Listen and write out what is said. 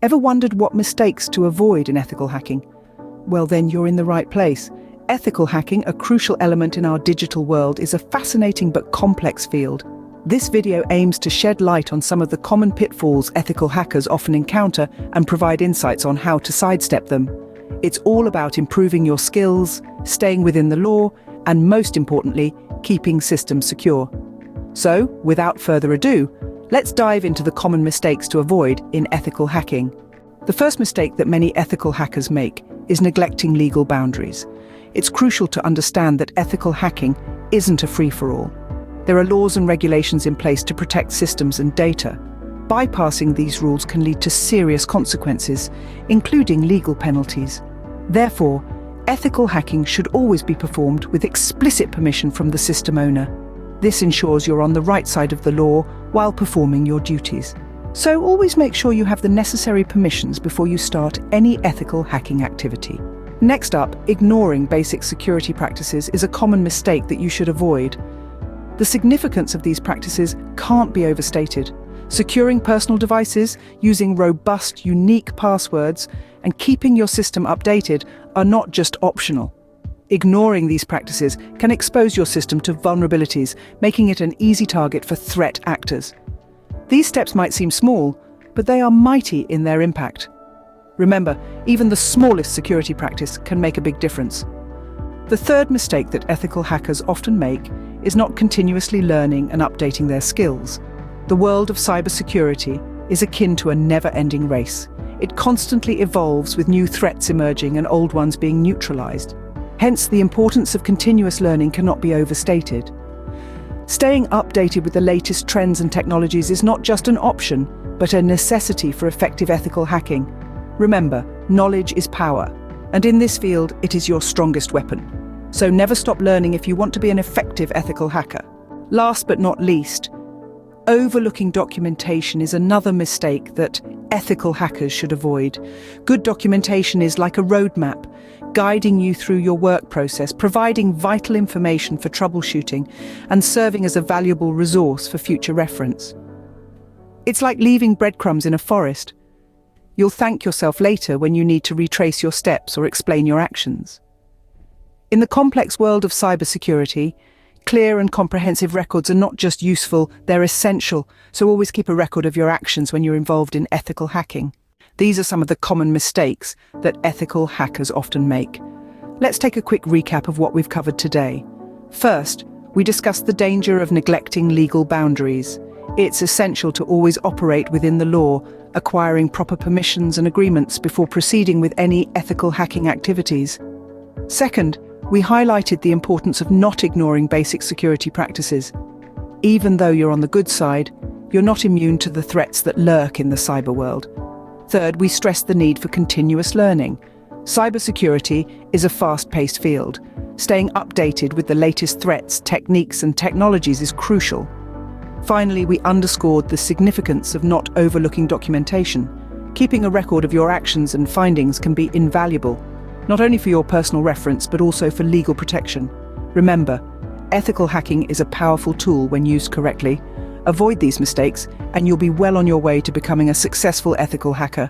Ever wondered what mistakes to avoid in ethical hacking? Well, then you're in the right place. Ethical hacking, a crucial element in our digital world, is a fascinating but complex field. This video aims to shed light on some of the common pitfalls ethical hackers often encounter and provide insights on how to sidestep them. It's all about improving your skills, staying within the law, and most importantly, keeping systems secure. So, without further ado, let's dive into the common mistakes to avoid in ethical hacking. The first mistake that many ethical hackers make is neglecting legal boundaries. It's crucial to understand that ethical hacking isn't a free-for-all. There are laws and regulations in place to protect systems and data. Bypassing these rules can lead to serious consequences, including legal penalties. Therefore, ethical hacking should always be performed with explicit permission from the system owner. This ensures you're on the right side of the law while performing your duties. So always make sure you have the necessary permissions before you start any ethical hacking activity. Next up, ignoring basic security practices is a common mistake that you should avoid. The significance of these practices can't be overstated. Securing personal devices, using robust, unique passwords, and keeping your system updated are not just optional. Ignoring these practices can expose your system to vulnerabilities, making it an easy target for threat actors. These steps might seem small, but they are mighty in their impact. Remember, even the smallest security practice can make a big difference. The third mistake that ethical hackers often make is not continuously learning and updating their skills. The world of cybersecurity is akin to a never-ending race. It constantly evolves with new threats emerging and old ones being neutralized. Hence, the importance of continuous learning cannot be overstated. Staying updated with the latest trends and technologies is not just an option, but a necessity for effective ethical hacking. Remember, knowledge is power, and in this field, it is your strongest weapon. So never stop learning if you want to be an effective ethical hacker. Last but not least, overlooking documentation is another mistake that ethical hackers should avoid. Good documentation is like a roadmap, guiding you through your work process, providing vital information for troubleshooting, and serving as a valuable resource for future reference. It's like leaving breadcrumbs in a forest. You'll thank yourself later when you need to retrace your steps or explain your actions. In the complex world of cybersecurity, clear and comprehensive records are not just useful, they're essential, so always keep a record of your actions when you're involved in ethical hacking. These are some of the common mistakes that ethical hackers often make. Let's take a quick recap of what we've covered today. First, we discussed the danger of neglecting legal boundaries. It's essential to always operate within the law, acquiring proper permissions and agreements before proceeding with any ethical hacking activities. Second, we highlighted the importance of not ignoring basic security practices. Even though you're on the good side, you're not immune to the threats that lurk in the cyber world. Third, we stressed the need for continuous learning. Cybersecurity is a fast-paced field. Staying updated with the latest threats, techniques, and technologies is crucial. Finally, we underscored the significance of not overlooking documentation. Keeping a record of your actions and findings can be invaluable, not only for your personal reference, but also for legal protection. Remember, ethical hacking is a powerful tool when used correctly. Avoid these mistakes, and you'll be well on your way to becoming a successful ethical hacker.